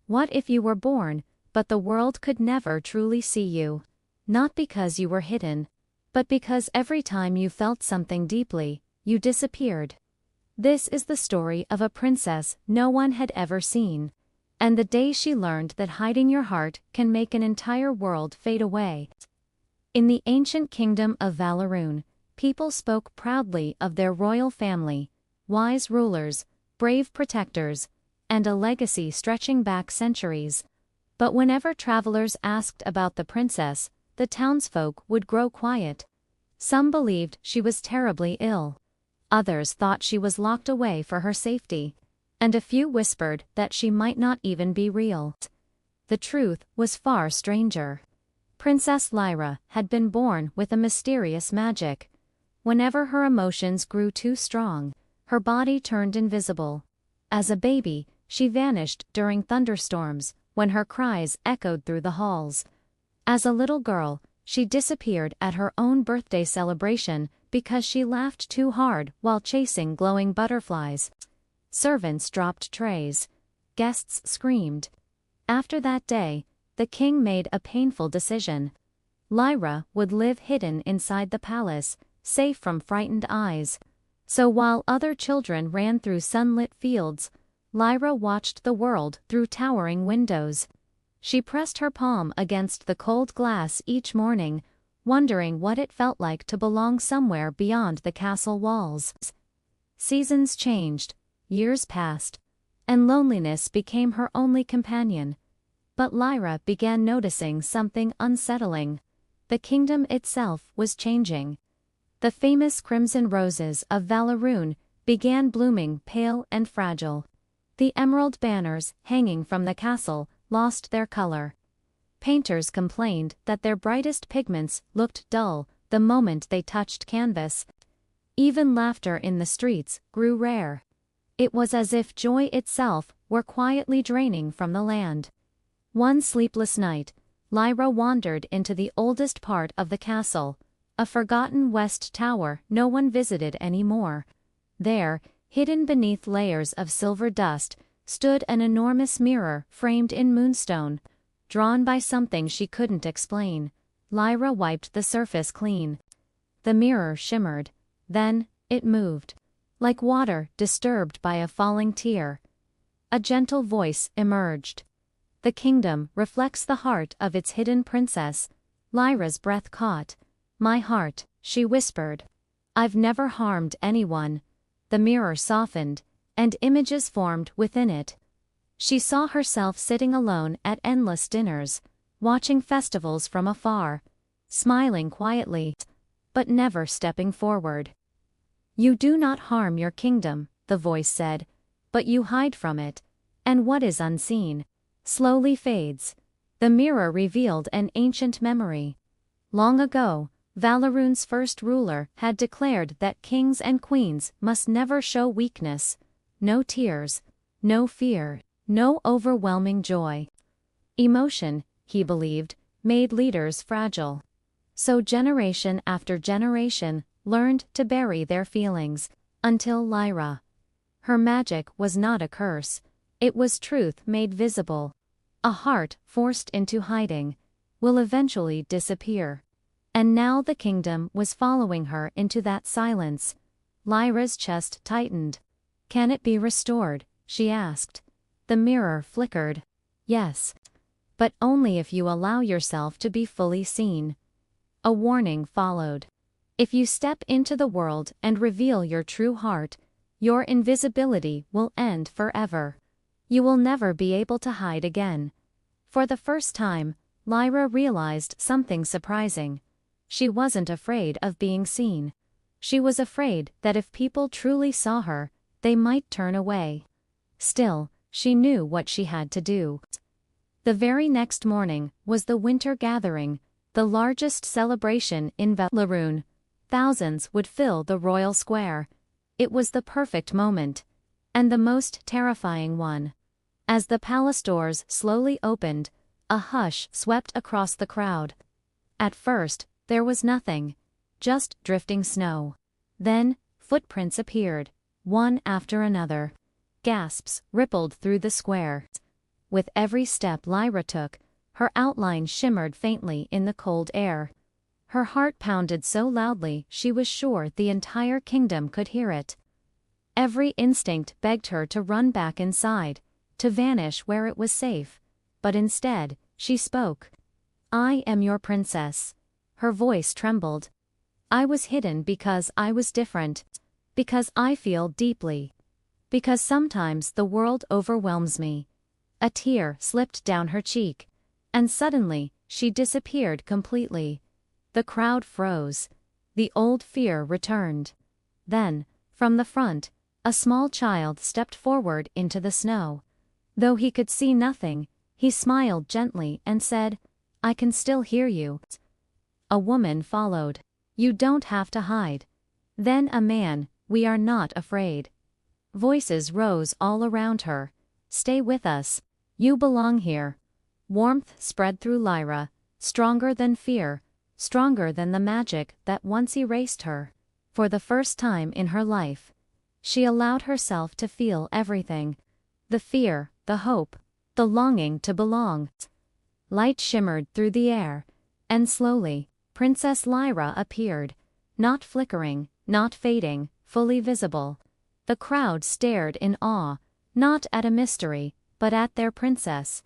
What if you were born, but the world could never truly see you? Not because you were hidden, but because every time you felt something deeply, you disappeared. This is the story of a princess no one had ever seen, and the day she learned that hiding your heart can make an entire world fade away. In the ancient kingdom of Valorum, people spoke proudly of their royal family, wise rulers, brave protectors, and a legacy stretching back centuries. But whenever travelers asked about the princess, the townsfolk would grow quiet. Some believed she was terribly ill. Others thought she was locked away for her safety, and a few whispered that she might not even be real. The truth was far stranger. Princess Lyra had been born with a mysterious magic. Whenever her emotions grew too strong, her body turned invisible. As a baby, she vanished during thunderstorms, when her cries echoed through the halls. As a little girl, she disappeared at her own birthday celebration because she laughed too hard while chasing glowing butterflies. Servants dropped trays. Guests screamed. After that day, the king made a painful decision. Lyra would live hidden inside the palace, safe from frightened eyes. So while other children ran through sunlit fields, Lyra watched the world through towering windows. She pressed her palm against the cold glass each morning, wondering what it felt like to belong somewhere beyond the castle walls. Seasons changed, years passed, and loneliness became her only companion. But Lyra began noticing something unsettling. The kingdom itself was changing. The famous crimson roses of Valorum began blooming pale and fragile. The emerald banners hanging from the castle lost their color. Painters complained that their brightest pigments looked dull the moment they touched canvas. Even laughter in the streets grew rare. It was as if joy itself were quietly draining from the land. One sleepless night, Lyra wandered into the oldest part of the castle, a forgotten west tower no one visited anymore. There, hidden beneath layers of silver dust, stood an enormous mirror framed in moonstone. Drawn by something she couldn't explain, Lyra wiped the surface clean. The mirror shimmered. Then, it moved. Like water disturbed by a falling tear. A gentle voice emerged. The kingdom reflects the heart of its hidden princess. Lyra's breath caught. "My heart," she whispered. "I've never harmed anyone." The mirror softened, and images formed within it. She saw herself sitting alone at endless dinners, watching festivals from afar, smiling quietly, but never stepping forward. "You do not harm your kingdom," the voice said, "but you hide from it, and what is unseen slowly fades." The mirror revealed an ancient memory. Long ago, Valorum's first ruler had declared that kings and queens must never show weakness. No tears, no fear, no overwhelming joy. Emotion, he believed, made leaders fragile. So generation after generation learned to bury their feelings, until Lyra. Her magic was not a curse. It was truth made visible. A heart forced into hiding will eventually disappear. And now the kingdom was following her into that silence. Lyra's chest tightened. "Can it be restored?" she asked. The mirror flickered. "Yes. But only if you allow yourself to be fully seen." A warning followed. "If you step into the world and reveal your true heart, your invisibility will end forever. You will never be able to hide again." For the first time, Lyra realized something surprising. She wasn't afraid of being seen. She was afraid that if people truly saw her, they might turn away. Still, she knew what she had to do. The very next morning was the winter gathering, the largest celebration in Valorum. Thousands would fill the royal square. It was the perfect moment. And the most terrifying one. As the palace doors slowly opened, a hush swept across the crowd. At first, there was nothing. Just drifting snow. Then, footprints appeared, one after another. Gasps rippled through the square. With every step Lyra took, her outline shimmered faintly in the cold air. Her heart pounded so loudly she was sure the entire kingdom could hear it. Every instinct begged her to run back inside, to vanish where it was safe, but instead, she spoke. "I am your princess." Her voice trembled. "I was hidden because I was different. Because I feel deeply. Because sometimes the world overwhelms me." A tear slipped down her cheek, and suddenly, she disappeared completely. The crowd froze. The old fear returned. Then, from the front, a small child stepped forward into the snow. Though he could see nothing, he smiled gently and said, "I can still hear you." A woman followed. "You don't have to hide." Then a man, "We are not afraid." Voices rose all around her. "Stay with us. You belong here." Warmth spread through Lyra, stronger than fear, stronger than the magic that once erased her. For the first time in her life, she allowed herself to feel everything. The fear, the hope, the longing to belong. Light shimmered through the air, and slowly, Princess Lyra appeared, not flickering, not fading, fully visible. The crowd stared in awe, not at a mystery, but at their princess.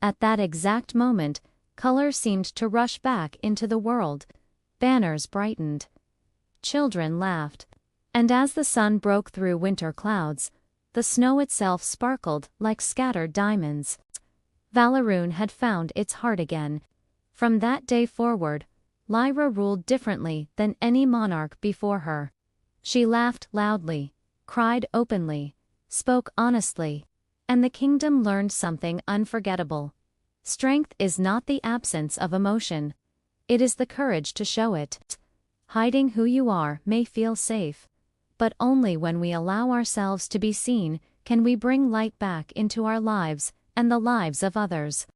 At that exact moment, color seemed to rush back into the world. Banners brightened. Children laughed. And as the sun broke through winter clouds, the snow itself sparkled like scattered diamonds. Valeroon had found its heart again. From that day forward, Lyra ruled differently than any monarch before her. She laughed loudly, cried openly, spoke honestly, and the kingdom learned something unforgettable. Strength is not the absence of emotion. It is the courage to show it. Hiding who you are may feel safe, but only when we allow ourselves to be seen can we bring light back into our lives and the lives of others.